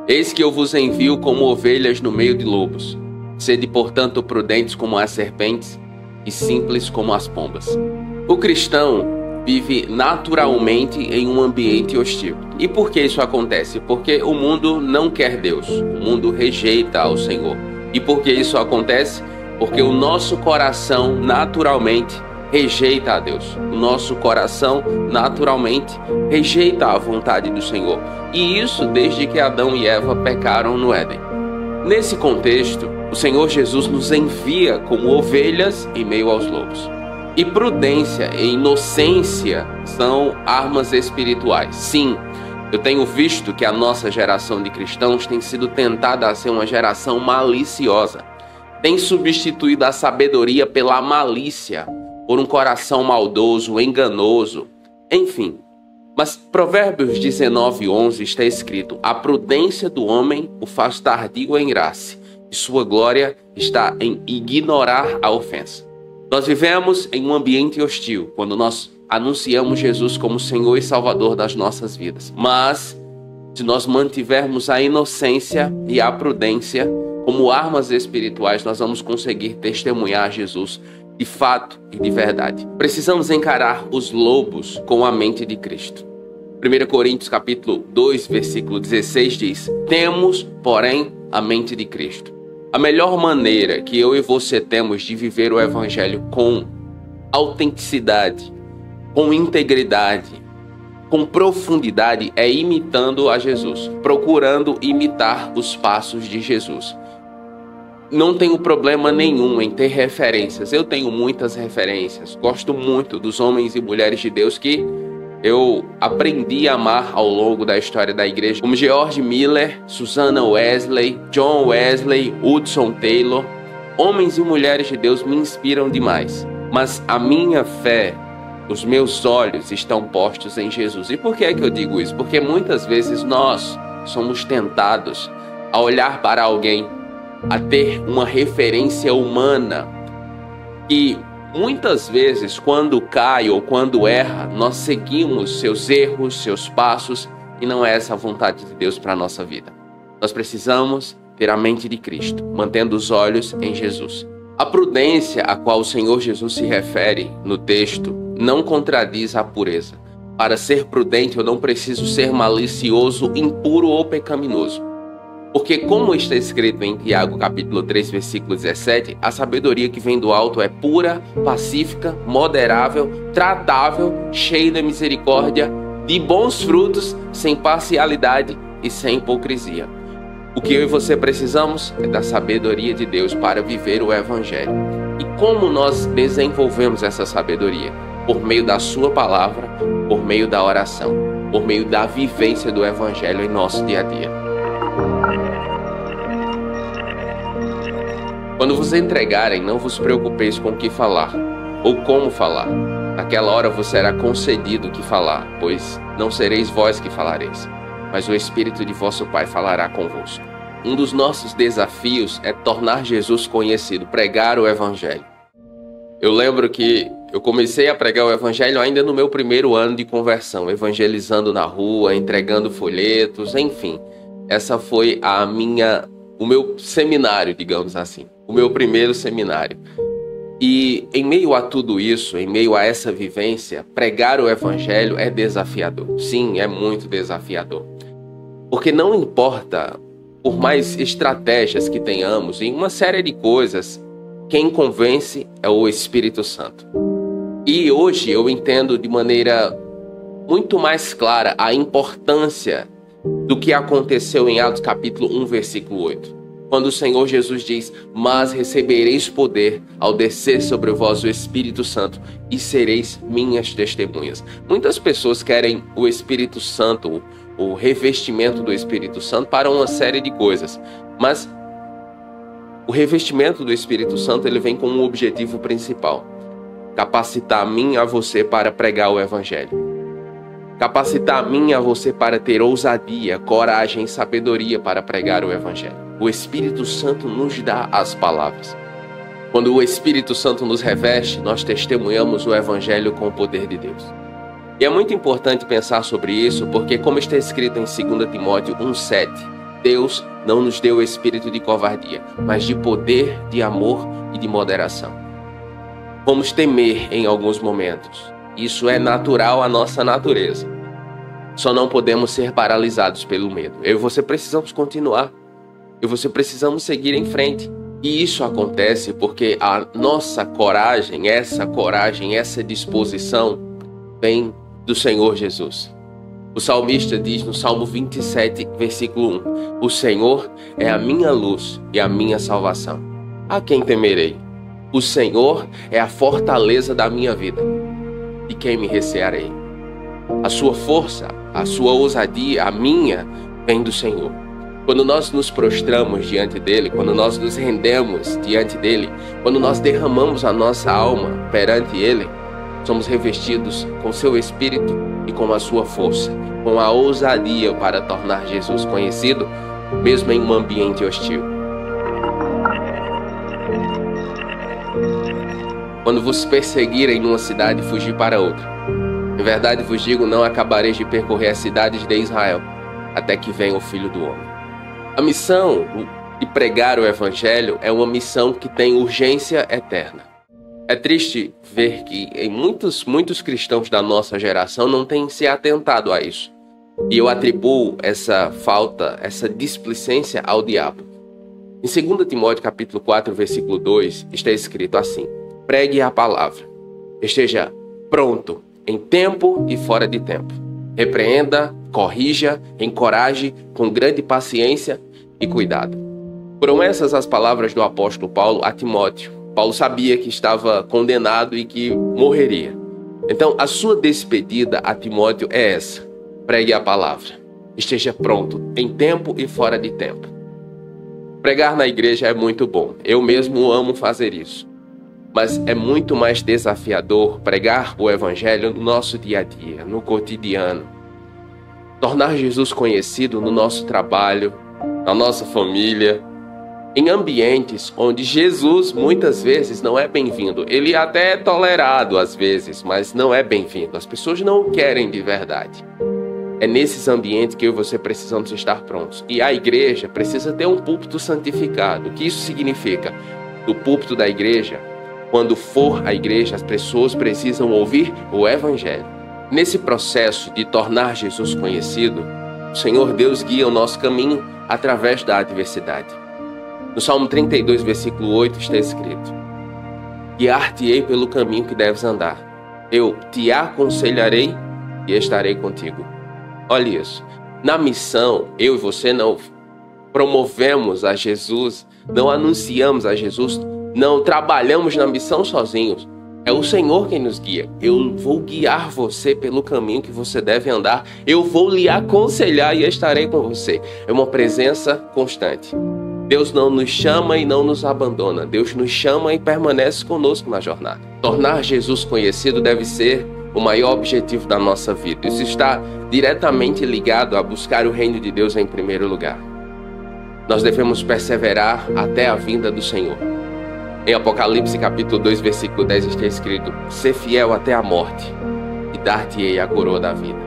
Eis que eu vos envio como ovelhas no meio de lobos. Sede, portanto, prudentes como as serpentes e simples como as pombas. O cristão vive naturalmente em um ambiente hostil. E por que isso acontece? Porque o mundo não quer Deus. O mundo rejeita ao Senhor. E por que isso acontece? Porque o nosso coração naturalmente rejeita a Deus. O nosso coração naturalmente rejeita a vontade do Senhor. E isso desde que Adão e Eva pecaram no Éden. Nesse contexto, o Senhor Jesus nos envia como ovelhas em meio aos lobos. E prudência e inocência são armas espirituais. Sim, eu tenho visto que a nossa geração de cristãos tem sido tentada a ser uma geração maliciosa. Tem substituído a sabedoria pela malícia, por um coração maldoso, enganoso, enfim. Mas Provérbios 19:11 está escrito: a prudência do homem o faz tardio em graça, e sua glória está em ignorar a ofensa. Nós vivemos em um ambiente hostil quando nós anunciamos Jesus como Senhor e Salvador das nossas vidas. Mas, se nós mantivermos a inocência e a prudência como armas espirituais, nós vamos conseguir testemunhar Jesus de fato e de verdade. Precisamos encarar os lobos com a mente de Cristo. 1 Coríntios capítulo 2, versículo 16 diz: temos, porém, a mente de Cristo. A melhor maneira que eu e você temos de viver o Evangelho com autenticidade, com integridade, com profundidade, é imitando a Jesus, procurando imitar os passos de Jesus. Não tenho problema nenhum em ter referências. Eu tenho muitas referências. Gosto muito dos homens e mulheres de Deus que eu aprendi a amar ao longo da história da igreja, como George Miller, Susanna Wesley, John Wesley, Hudson Taylor. Homens e mulheres de Deus me inspiram demais. Mas a minha fé, os meus olhos estão postos em Jesus. E por que é que eu digo isso? Porque muitas vezes nós somos tentados a olhar para alguém, a ter uma referência humana, e muitas vezes quando cai ou quando erra, nós seguimos seus erros, seus passos, e não é essa a vontade de Deus para a nossa vida. Nós precisamos ter a mente de Cristo, mantendo os olhos em Jesus. A prudência a qual o Senhor Jesus se refere no texto não contradiz a pureza. Para ser prudente eu não preciso ser malicioso, impuro ou pecaminoso. Porque, como está escrito em Tiago capítulo 3, versículo 17, a sabedoria que vem do alto é pura, pacífica, moderável, tratável, cheia de misericórdia, de bons frutos, sem parcialidade e sem hipocrisia. O que eu e você precisamos é da sabedoria de Deus para viver o Evangelho. E como nós desenvolvemos essa sabedoria? Por meio da sua palavra, por meio da oração, por meio da vivência do Evangelho em nosso dia a dia. Quando vos entregarem, não vos preocupeis com o que falar, ou como falar. Naquela hora vos será concedido o que falar, pois não sereis vós que falareis, mas o Espírito de vosso Pai falará convosco. Um dos nossos desafios é tornar Jesus conhecido, pregar o Evangelho. Eu lembro que eu comecei a pregar o Evangelho ainda no meu primeiro ano de conversão, evangelizando na rua, entregando folhetos, enfim. Essa foi o meu seminário, digamos assim. O meu primeiro seminário. E em meio a tudo isso, em meio a essa vivência, pregar o evangelho é desafiador. Sim, é muito desafiador. Porque não importa, por mais estratégias que tenhamos, em uma série de coisas, quem convence é o Espírito Santo. E hoje eu entendo de maneira muito mais clara a importância do que aconteceu em Atos capítulo 1, versículo 8. Quando o Senhor Jesus diz: mas recebereis poder ao descer sobre vós o Espírito Santo e sereis minhas testemunhas. Muitas pessoas querem o Espírito Santo, o revestimento do Espírito Santo para uma série de coisas. Mas o revestimento do Espírito Santo ele vem com um objetivo principal: capacitar a mim e a você para pregar o Evangelho. Capacitar a mim e a você para ter ousadia, coragem e sabedoria para pregar o Evangelho. O Espírito Santo nos dá as palavras. Quando o Espírito Santo nos reveste, nós testemunhamos o Evangelho com o poder de Deus. E é muito importante pensar sobre isso, porque como está escrito em 2 Timóteo 1,7, Deus não nos deu o espírito de covardia, mas de poder, de amor e de moderação. Vamos temer em alguns momentos. Isso é natural à nossa natureza. Só não podemos ser paralisados pelo medo. Eu e você precisamos continuar. Eu e você precisamos seguir em frente. E isso acontece porque a nossa coragem, essa disposição vem do Senhor Jesus. O salmista diz no Salmo 27, versículo 1: o Senhor é a minha luz e a minha salvação. A quem temerei? O Senhor é a fortaleza da minha vida. De quem me recearei? A sua força, a sua ousadia, a minha, vem do Senhor. Quando nós nos prostramos diante dele, quando nós nos rendemos diante dele, quando nós derramamos a nossa alma perante ele, somos revestidos com seu Espírito e com a sua força, com a ousadia para tornar Jesus conhecido, mesmo em um ambiente hostil. Quando vos perseguirem numa cidade, fugir para outra. Em verdade vos digo, não acabareis de percorrer as cidades de Israel, até que venha o Filho do Homem. A missão de pregar o Evangelho é uma missão que tem urgência eterna. É triste ver que em muitos cristãos da nossa geração não têm se atentado a isso. E eu atribuo essa falta, essa displicência ao diabo. Em 2 Timóteo capítulo 4, versículo 2, está escrito assim: pregue a palavra, esteja pronto em tempo e fora de tempo. Repreenda, corrija, encoraje com grande paciência e cuidado. Foram essas as palavras do apóstolo Paulo a Timóteo. Paulo sabia que estava condenado e que morreria. Então, a sua despedida a Timóteo é essa: pregue a palavra, esteja pronto em tempo e fora de tempo. Pregar na igreja é muito bom. Eu mesmo amo fazer isso. Mas é muito mais desafiador pregar o Evangelho no nosso dia a dia, no cotidiano. Tornar Jesus conhecido no nosso trabalho, na nossa família, em ambientes onde Jesus muitas vezes não é bem-vindo. Ele até é tolerado às vezes, mas não é bem-vindo. As pessoas não o querem de verdade. É nesses ambientes que eu e você precisamos estar prontos. E a igreja precisa ter um púlpito santificado. O que isso significa? Do púlpito da igreja, quando for a igreja, as pessoas precisam ouvir o Evangelho. Nesse processo de tornar Jesus conhecido, o Senhor Deus guia o nosso caminho através da adversidade. No Salmo 32, versículo 8, está escrito: guiar-te-ei pelo caminho que deves andar. Eu te aconselharei e estarei contigo. Olha isso. Na missão, eu e você não promovemos a Jesus, não anunciamos a Jesus, não trabalhamos na missão sozinhos. É o Senhor quem nos guia. Eu vou guiar você pelo caminho que você deve andar. Eu vou lhe aconselhar e estarei com você. É uma presença constante. Deus não nos chama e não nos abandona. Deus nos chama e permanece conosco na jornada. Tornar Jesus conhecido deve ser o maior objetivo da nossa vida. Isso está diretamente ligado a buscar o reino de Deus em primeiro lugar. Nós devemos perseverar até a vinda do Senhor. Em Apocalipse capítulo 2, versículo 10 está escrito: ser fiel até a morte e dar-te-ei a coroa da vida.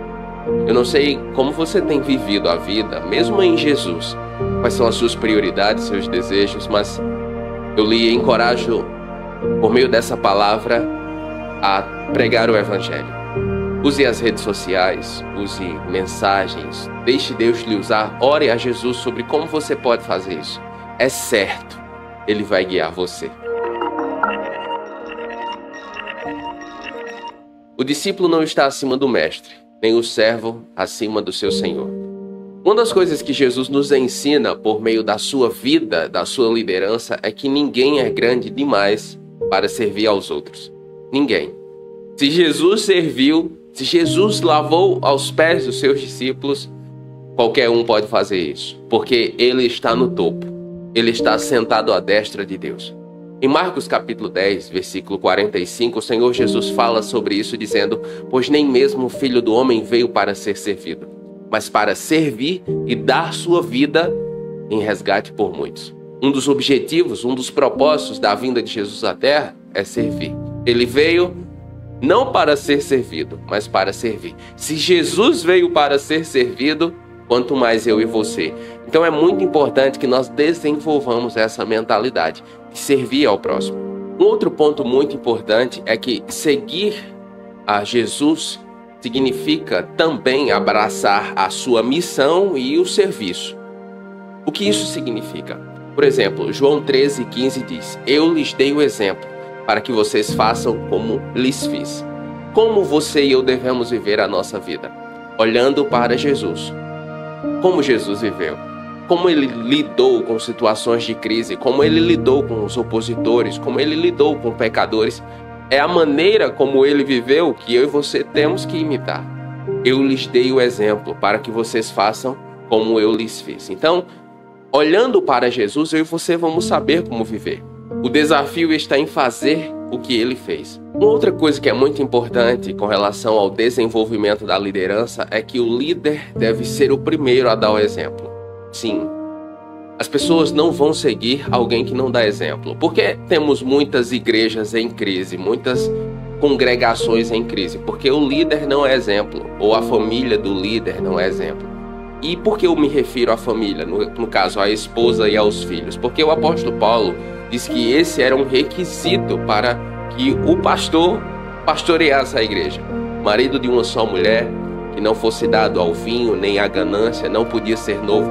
Eu não sei como você tem vivido a vida, mesmo em Jesus, quais são as suas prioridades, seus desejos, mas eu lhe encorajo por meio dessa palavra, a pregar o Evangelho. Use as redes sociais, use mensagens, deixe Deus lhe usar, ore a Jesus sobre como você pode fazer isso. É certo, Ele vai guiar você. O discípulo não está acima do mestre, nem o servo acima do seu senhor. Uma das coisas que Jesus nos ensina por meio da sua vida, da sua liderança, é que ninguém é grande demais para servir aos outros. Ninguém. Se Jesus serviu, se Jesus lavou aos pés dos seus discípulos, qualquer um pode fazer isso, porque Ele está no topo. Ele está sentado à destra de Deus. Em Marcos capítulo 10, versículo 45, o Senhor Jesus fala sobre isso dizendo: pois nem mesmo o Filho do Homem veio para ser servido, mas para servir e dar sua vida em resgate por muitos. Um dos objetivos, um dos propósitos da vinda de Jesus à Terra é servir. Ele veio não para ser servido, mas para servir. Se Jesus veio para ser servido, quanto mais eu e você. Então é muito importante que nós desenvolvamos essa mentalidade de servir ao próximo. Um outro ponto muito importante é que seguir a Jesus significa também abraçar a sua missão e o serviço. O que isso significa? Por exemplo, João 13,15 diz: eu lhes dei o exemplo para que vocês façam como lhes fiz. Como você e eu devemos viver a nossa vida? Olhando para Jesus. Como Jesus viveu? Como Ele lidou com situações de crise? Como Ele lidou com os opositores? Como Ele lidou com pecadores? É a maneira como Ele viveu que eu e você temos que imitar. Eu lhes dei o exemplo para que vocês façam como eu lhes fiz. Então, olhando para Jesus, eu e você vamos saber como viver. O desafio está em fazer o que Ele fez. Uma outra coisa que é muito importante com relação ao desenvolvimento da liderança é que o líder deve ser o primeiro a dar o exemplo. Sim, as pessoas não vão seguir alguém que não dá exemplo. Porque temos muitas igrejas em crise, muitas congregações em crise? Porque o líder não é exemplo, ou a família do líder não é exemplo. E por que eu me refiro à família? No caso, à esposa e aos filhos. Porque o apóstolo Paulo diz que esse era um requisito para que o pastor pastoreasse a igreja. Marido de uma só mulher, que não fosse dado ao vinho nem à ganância, não podia ser novo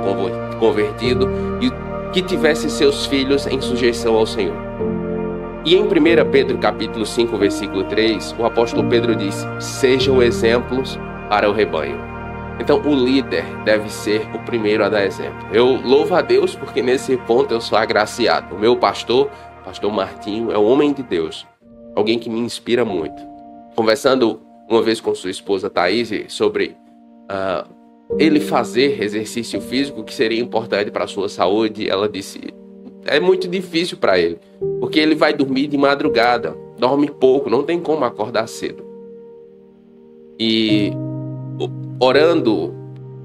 convertido e que tivesse seus filhos em sujeição ao Senhor. E em 1 Pedro capítulo 5, versículo 3, o apóstolo Pedro diz: sejam exemplos para o rebanho. Então o líder deve ser o primeiro a dar exemplo. Eu louvo a Deus porque nesse ponto eu sou agraciado. O meu pastor Martinho, é um homem de Deus, alguém que me inspira muito. Conversando uma vez com sua esposa Thaís sobre ele fazer exercício físico que seria importante para a sua saúde, ela disse: é muito difícil para ele, porque ele vai dormir de madrugada, dorme pouco, não tem como acordar cedo. E orando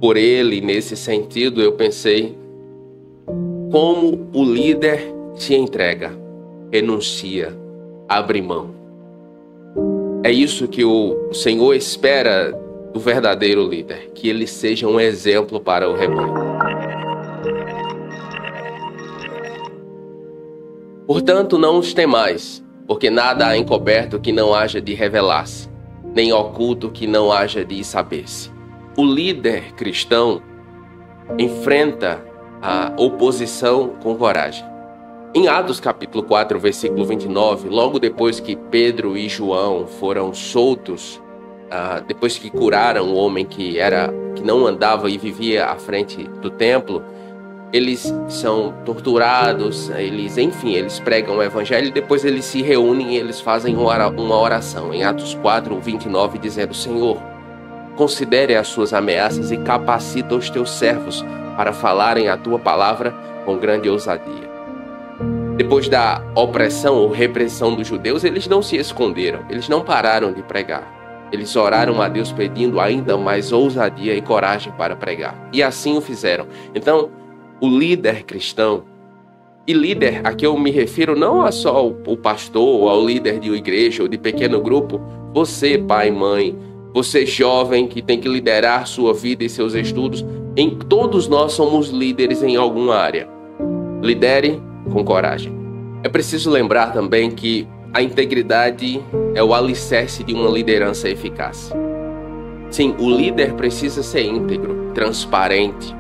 por ele nesse sentido, eu pensei como o líder se entrega, renuncia, abre mão. É isso que o Senhor espera do verdadeiro líder, que ele seja um exemplo para o rebanho. Portanto, não os temais, porque nada há encoberto que não haja de revelar-se, nem oculto que não haja de saber-se. O líder cristão enfrenta a oposição com coragem. Em Atos capítulo 4, versículo 29, logo depois que Pedro e João foram soltos, depois que curaram o homem que não andava e vivia à frente do templo, eles são torturados, eles pregam o evangelho e depois eles se reúnem e eles fazem uma oração. Em Atos 4, 29, dizendo: Senhor, considere as suas ameaças e capacita os teus servos para falarem a tua palavra com grande ousadia. Depois da opressão ou repressão dos judeus, eles não se esconderam, eles não pararam de pregar. Eles oraram a Deus pedindo ainda mais ousadia e coragem para pregar. E assim o fizeram. Então, o líder cristão, e líder, aqui eu me refiro não a só o pastor, ou ao líder de uma igreja ou de pequeno grupo, você, pai, mãe, você jovem que tem que liderar sua vida e seus estudos, todos nós somos líderes em alguma área. Lidere com coragem. É preciso lembrar também que a integridade é o alicerce de uma liderança eficaz. Sim, o líder precisa ser íntegro, transparente.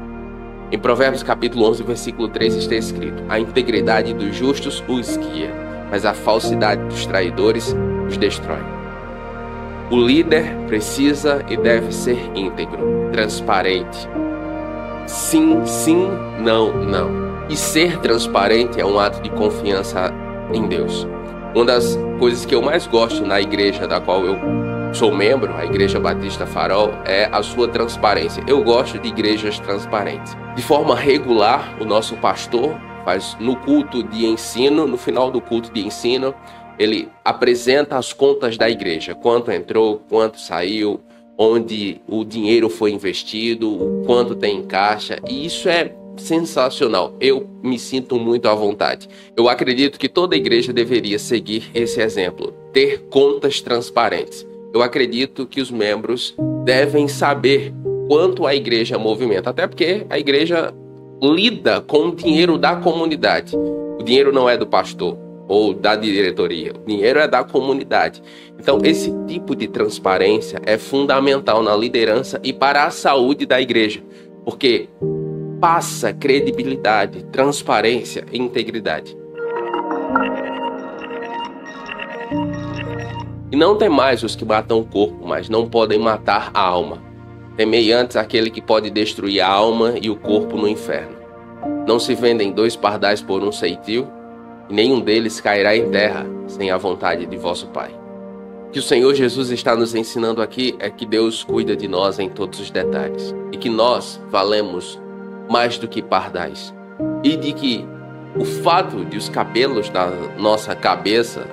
Em Provérbios capítulo 11, versículo 3 está escrito: a integridade dos justos os guia, mas a falsidade dos traidores os destrói. O líder precisa e deve ser íntegro, transparente. Sim, sim, não, não. E ser transparente é um ato de confiança em Deus. Uma das coisas que eu mais gosto na igreja da qual eu sou membro, a Igreja Batista Farol, é a sua transparência. Eu gosto de igrejas transparentes. De forma regular, o nosso pastor faz no culto de ensino, no final do culto de ensino, ele apresenta as contas da igreja, quanto entrou, quanto saiu, onde o dinheiro foi investido, o quanto tem em caixa, e isso é sensacional. Eu me sinto muito à vontade. Eu acredito que toda igreja deveria seguir esse exemplo, ter contas transparentes. Eu acredito que os membros devem saber quanto a igreja movimenta, até porque a igreja lida com o dinheiro da comunidade. O dinheiro não é do pastor ou da diretoria, o dinheiro é da comunidade. Então, esse tipo de transparência é fundamental na liderança e para a saúde da igreja, porque passa credibilidade, transparência e integridade. E não tem mais os que matam o corpo, mas não podem matar a alma. Temei antes aquele que pode destruir a alma e o corpo no inferno. Não se vendem 2 pardais por um ceitio, e nenhum deles cairá em terra sem a vontade de vosso Pai. O que o Senhor Jesus está nos ensinando aqui é que Deus cuida de nós em todos os detalhes, e que nós valemos mais do que pardais, e de que o fato de os cabelos da nossa cabeça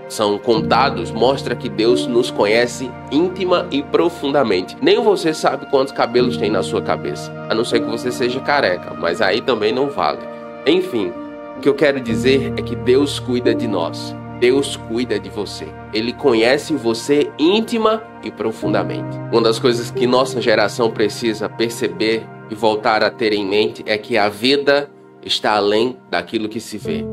são contados mostra que Deus nos conhece íntima e profundamente. Nem você sabe quantos cabelos tem na sua cabeça, a não ser que você seja careca, mas aí também não vale. Enfim, o que eu quero dizer é que Deus cuida de nós, Deus cuida de você. Ele conhece você íntima e profundamente. Uma das coisas que nossa geração precisa perceber e voltar a ter em mente é que a vida está além daquilo que se vê.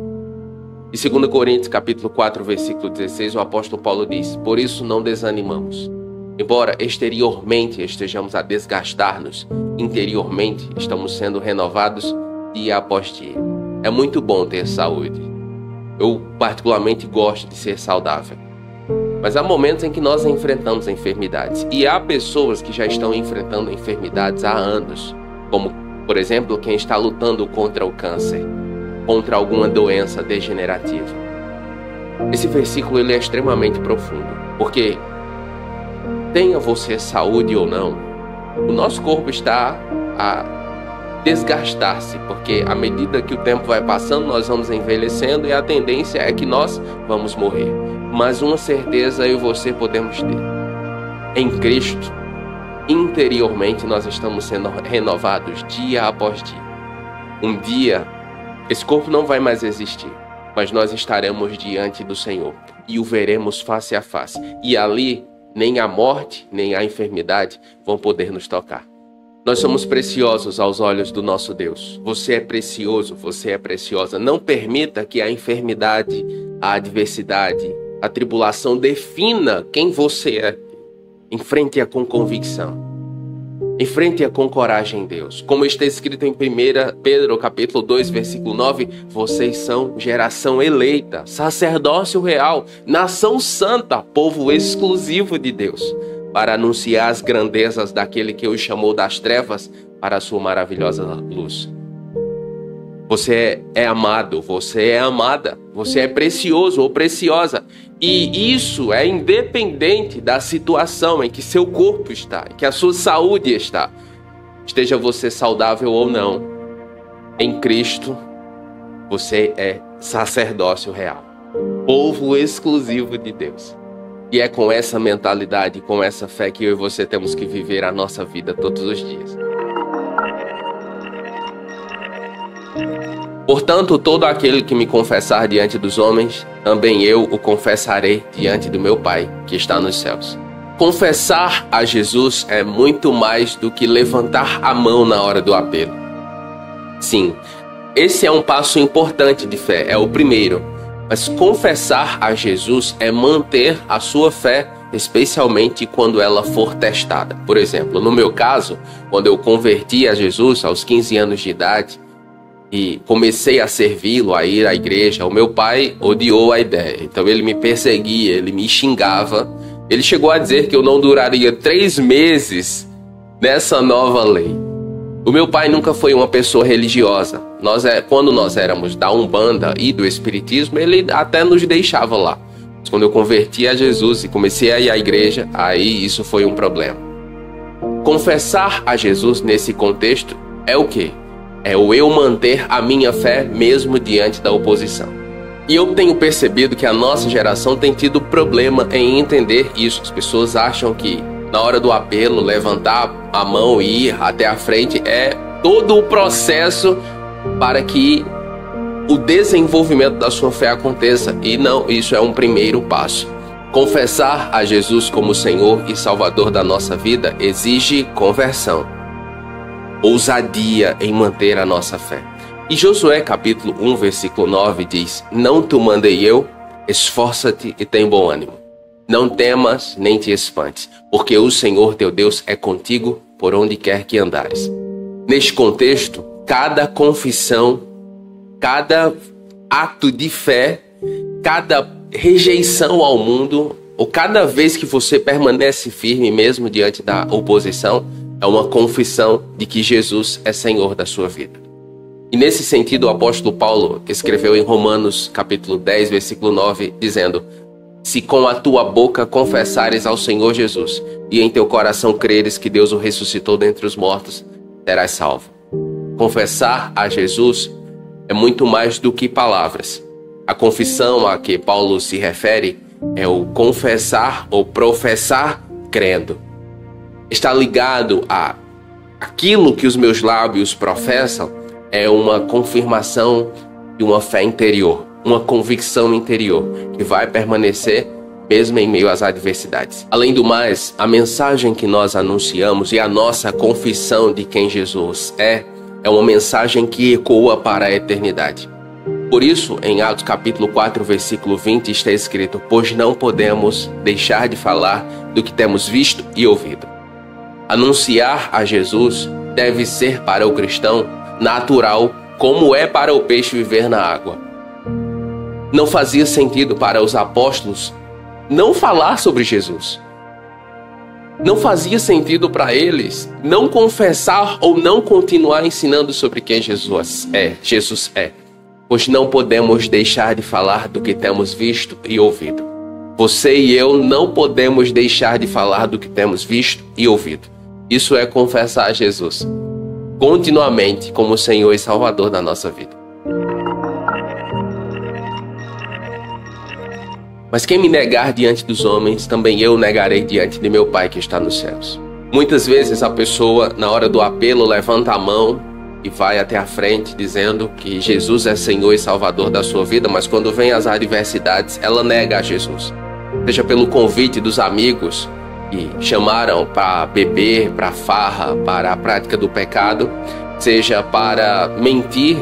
Em 2 Coríntios capítulo 4, versículo 16, o apóstolo Paulo diz: por isso não desanimamos. Embora exteriormente estejamos a desgastar-nos, interiormente estamos sendo renovados dia após dia. É muito bom ter saúde. Eu particularmente gosto de ser saudável. Mas há momentos em que nós enfrentamos enfermidades. E há pessoas que já estão enfrentando enfermidades há anos. Como, por exemplo, quem está lutando contra o câncer, contra alguma doença degenerativa. Esse versículo ele é extremamente profundo, porque tenha você saúde ou não, o nosso corpo está a desgastar-se, porque à medida que o tempo vai passando, nós vamos envelhecendo e a tendência é que nós vamos morrer. Mas uma certeza eu e você podemos ter: em Cristo, interiormente nós estamos sendo renovados dia após dia. Um dia esse corpo não vai mais existir, mas nós estaremos diante do Senhor e o veremos face a face. E ali, nem a morte, nem a enfermidade vão poder nos tocar. Nós somos preciosos aos olhos do nosso Deus. Você é precioso, você é preciosa. Não permita que a enfermidade, a adversidade, a tribulação defina quem você é. Enfrente-a com convicção. Enfrente-a com coragem em Deus. Como está escrito em 1 Pedro capítulo 2, versículo 9, vocês são geração eleita, sacerdócio real, nação santa, povo exclusivo de Deus, para anunciar as grandezas daquele que os chamou das trevas para a sua maravilhosa luz. Você é amado, você é amada, você é precioso ou preciosa. E isso é independente da situação em que seu corpo está, em que a sua saúde está. Esteja você saudável ou não, em Cristo, você é sacerdócio real, povo exclusivo de Deus. E é com essa mentalidade, com essa fé que eu e você temos que viver a nossa vida todos os dias. Portanto, todo aquele que me confessar diante dos homens, também eu o confessarei diante do meu Pai, que está nos céus. Confessar a Jesus é muito mais do que levantar a mão na hora do apelo. Sim, esse é um passo importante de fé, é o primeiro. Mas confessar a Jesus é manter a sua fé, especialmente quando ela for testada. Por exemplo, no meu caso, quando eu converti a Jesus aos 15 anos de idade e comecei a servi-lo, a ir à igreja, o meu pai odiou a ideia. Então ele me perseguia, ele me xingava. Ele chegou a dizer que eu não duraria 3 meses nessa nova lei. O meu pai nunca foi uma pessoa religiosa. Quando nós éramos da Umbanda e do Espiritismo, ele até nos deixava lá. Mas quando eu converti a Jesus e comecei a ir à igreja, aí isso foi um problema. Confessar a Jesus nesse contexto é o quê? É o eu manter a minha fé mesmo diante da oposição. E eu tenho percebido que a nossa geração tem tido problema em entender isso. As pessoas acham que na hora do apelo, levantar a mão e ir até a frente é todo o processo para que o desenvolvimento da sua fé aconteça. E não, isso é um primeiro passo. Confessar a Jesus como Senhor e Salvador da nossa vida exige conversão, ousadia em manter a nossa fé. E Josué capítulo 1, versículo 9 diz: Não te mandei eu, esforça-te e tem bom ânimo. Não temas nem te espantes, porque o Senhor teu Deus é contigo por onde quer que andares. Neste contexto, cada confissão, cada ato de fé, cada rejeição ao mundo, ou cada vez que você permanece firme mesmo diante da oposição, é uma confissão de que Jesus é Senhor da sua vida. E nesse sentido, o apóstolo Paulo escreveu em Romanos capítulo 10, versículo 9, dizendo: Se com a tua boca confessares ao Senhor Jesus e em teu coração creres que Deus o ressuscitou dentre os mortos, serás salvo. Confessar a Jesus é muito mais do que palavras. A confissão a que Paulo se refere é o confessar ou professar crendo. Está ligado a aquilo que os meus lábios professam, é uma confirmação de uma fé interior, uma convicção interior que vai permanecer mesmo em meio às adversidades. Além do mais, a mensagem que nós anunciamos e a nossa confissão de quem Jesus é uma mensagem que ecoa para a eternidade. Por isso, em Atos capítulo 4, versículo 20, está escrito: Pois não podemos deixar de falar do que temos visto e ouvido. Anunciar a Jesus deve ser para o cristão natural, como é para o peixe viver na água. Não fazia sentido para os apóstolos não falar sobre Jesus. Não fazia sentido para eles não confessar ou não continuar ensinando sobre quem Jesus é. Pois não podemos deixar de falar do que temos visto e ouvido. Você e eu não podemos deixar de falar do que temos visto e ouvido. Isso é confessar a Jesus continuamente como Senhor e Salvador da nossa vida. Mas quem me negar diante dos homens, também eu negarei diante de meu Pai que está nos céus. Muitas vezes a pessoa, na hora do apelo, levanta a mão e vai até a frente dizendo que Jesus é Senhor e Salvador da sua vida, mas quando vem as adversidades, ela nega a Jesus. Seja pelo convite dos amigos que chamaram para beber, para farra, para a prática do pecado, seja para mentir,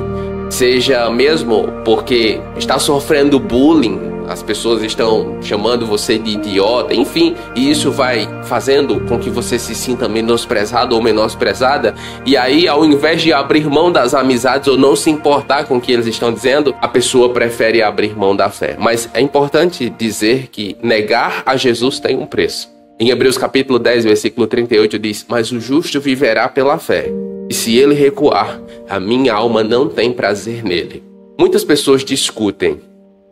seja mesmo porque está sofrendo bullying, as pessoas estão chamando você de idiota, enfim, e isso vai fazendo com que você se sinta menosprezado ou menosprezada, e aí ao invés de abrir mão das amizades ou não se importar com o que eles estão dizendo, a pessoa prefere abrir mão da fé. Mas é importante dizer que negar a Jesus tem um preço. Em Hebreus capítulo 10, versículo 38 diz: Mas o justo viverá pela fé, e se ele recuar, a minha alma não tem prazer nele. Muitas pessoas discutem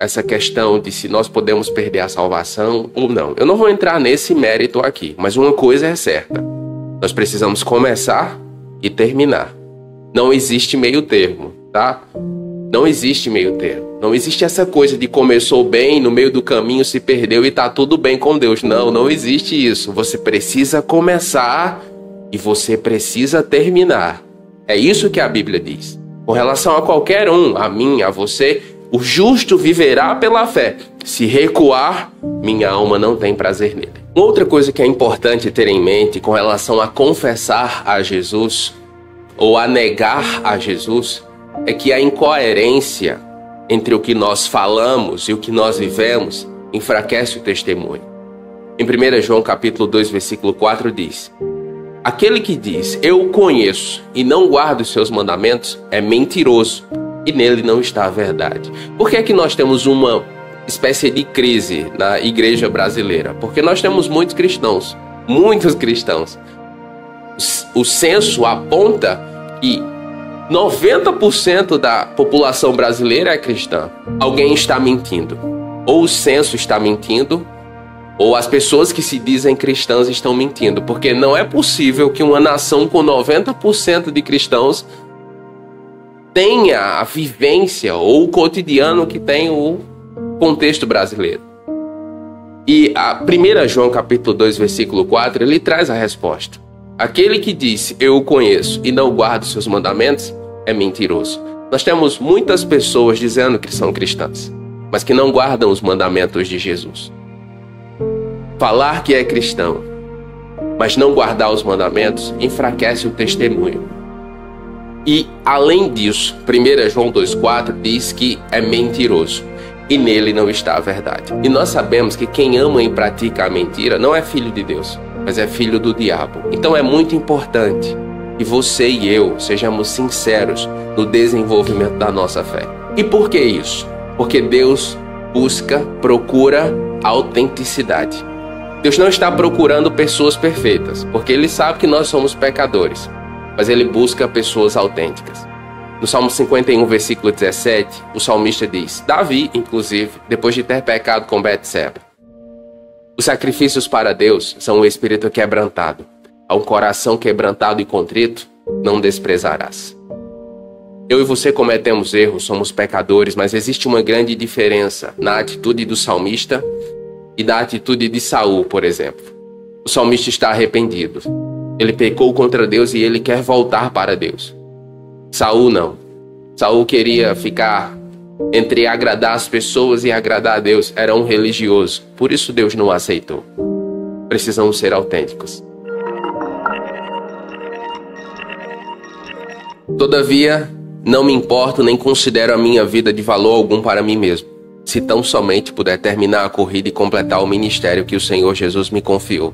essa questão de se nós podemos perder a salvação ou não. Eu não vou entrar nesse mérito aqui, mas uma coisa é certa: nós precisamos começar e terminar. Não existe meio termo, tá? Não existe meio termo. Não existe essa coisa de começou bem, no meio do caminho se perdeu e tá tudo bem com Deus. Não, não existe isso. Você precisa começar e você precisa terminar. É isso que a Bíblia diz. Com relação a qualquer um, a mim, a você, o justo viverá pela fé. Se recuar, minha alma não tem prazer nele. Outra coisa que é importante ter em mente com relação a confessar a Jesus ou a negar a Jesus é que a incoerência entre o que nós falamos e o que nós vivemos enfraquece o testemunho. Em 1 João capítulo 2, versículo 4 diz: aquele que diz, eu o conheço, e não guarda os seus mandamentos, é mentiroso, e nele não está a verdade. Por que é que nós temos uma espécie de crise na igreja brasileira? Porque nós temos muitos cristãos. O censo aponta que 90% da população brasileira é cristã. Alguém está mentindo. Ou o censo está mentindo, ou as pessoas que se dizem cristãs estão mentindo. Porque não é possível que uma nação com 90% de cristãos tenha a vivência ou o cotidiano que tem o contexto brasileiro. E a 1 João capítulo 2, versículo 4, ele traz a resposta. Aquele que disse, eu o conheço, e não guarda os seus mandamentos, é mentiroso. Nós temos muitas pessoas dizendo que são cristãs, mas que não guardam os mandamentos de Jesus. Falar que é cristão, mas não guardar os mandamentos, enfraquece o testemunho. E, além disso, 1 João 2,4 diz que é mentiroso, e nele não está a verdade. E nós sabemos que quem ama e pratica a mentira não é filho de Deus, mas é filho do diabo. Então é muito importante que você e eu sejamos sinceros no desenvolvimento da nossa fé. E por que isso? Porque Deus procura autenticidade. Deus não está procurando pessoas perfeitas, porque Ele sabe que nós somos pecadores, mas Ele busca pessoas autênticas. No Salmo 51, versículo 17, o salmista diz, Davi, inclusive, depois de ter pecado com Betseba: os sacrifícios para Deus são um espírito quebrantado. A um coração quebrantado e contrito, não desprezarás. Eu e você cometemos erros, somos pecadores, mas existe uma grande diferença na atitude do salmista e da atitude de Saul, por exemplo. O salmista está arrependido. Ele pecou contra Deus e ele quer voltar para Deus. Saul não. Saul queria ficar entre agradar as pessoas e agradar a Deus. Era um religioso. Por isso Deus não o aceitou. Precisamos ser autênticos. Todavia, não me importo nem considero a minha vida de valor algum para mim mesmo, se tão somente puder terminar a corrida e completar o ministério que o Senhor Jesus me confiou,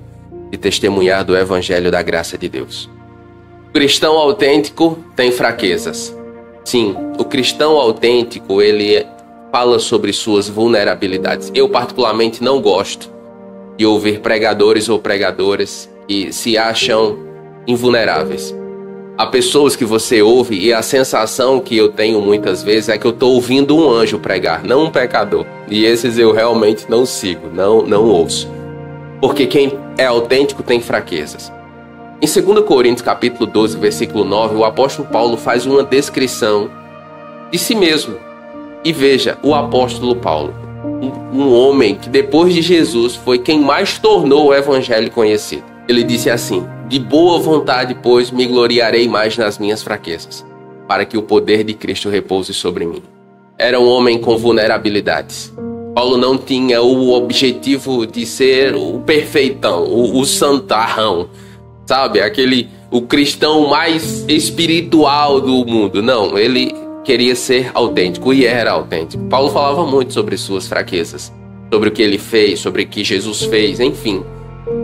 de testemunhar do Evangelho da graça de Deus. O cristão autêntico tem fraquezas. Sim, o cristão autêntico, ele fala sobre suas vulnerabilidades. Eu particularmente não gosto de ouvir pregadores ou pregadoras que se acham invulneráveis. Há pessoas que você ouve e a sensação que eu tenho muitas vezes é que eu estou ouvindo um anjo pregar, não um pecador. E esses eu realmente não sigo, não ouço. Porque quem é autêntico tem fraquezas. Em 2 Coríntios capítulo 12, versículo 9, o apóstolo Paulo faz uma descrição de si mesmo. E veja, o apóstolo Paulo, um homem que depois de Jesus foi quem mais tornou o evangelho conhecido. Ele disse assim: de boa vontade, pois, me gloriarei mais nas minhas fraquezas, para que o poder de Cristo repouse sobre mim. Era um homem com vulnerabilidades. Paulo não tinha o objetivo de ser o perfeitão, o santarrão, sabe? O cristão mais espiritual do mundo. Não, ele queria ser autêntico e era autêntico. Paulo falava muito sobre suas fraquezas, sobre o que ele fez, sobre o que Jesus fez, enfim.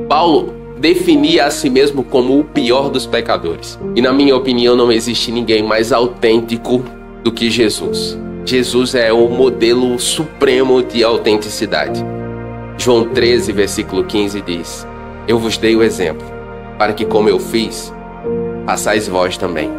Paulo definia a si mesmo como o pior dos pecadores. E na minha opinião não existe ninguém mais autêntico do que Jesus. Jesus é o modelo supremo de autenticidade. João 13, versículo 15 diz: eu vos dei o exemplo, para que como eu fiz, façais vós também.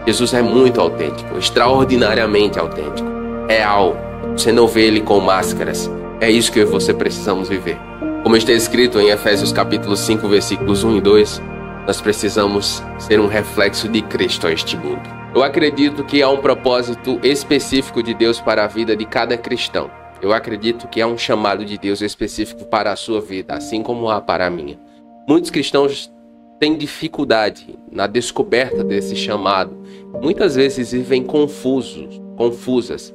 Jesus é muito autêntico, extraordinariamente autêntico, real. Você não vê ele com máscaras. É isso que eu e você precisamos viver. Como está escrito em Efésios capítulo 5, versículos 1 e 2, nós precisamos ser um reflexo de Cristo a este mundo. Eu acredito que há um propósito específico de Deus para a vida de cada cristão. Eu acredito que há um chamado de Deus específico para a sua vida, assim como há para a minha. Muitos cristãos têm dificuldade na descoberta desse chamado. Muitas vezes vivem confusas.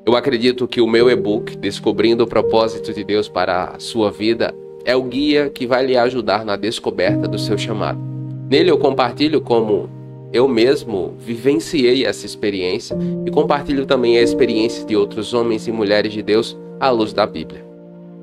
Eu acredito que o meu e-book, Descobrindo o Propósito de Deus para a Sua Vida, é o guia que vai lhe ajudar na descoberta do seu chamado. Nele eu compartilho como eu mesmo vivenciei essa experiência e compartilho também a experiência de outros homens e mulheres de Deus à luz da Bíblia.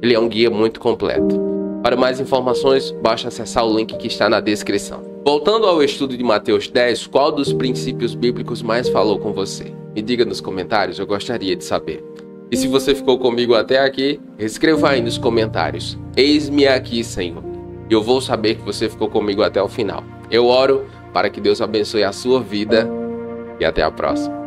Ele é um guia muito completo. Para mais informações, basta acessar o link que está na descrição. Voltando ao estudo de Mateus 10, qual dos princípios bíblicos mais falou com você? Me diga nos comentários, eu gostaria de saber. E se você ficou comigo até aqui, escreva aí nos comentários: eis-me aqui, Senhor. E eu vou saber que você ficou comigo até o final. Eu oro para que Deus abençoe a sua vida e até a próxima.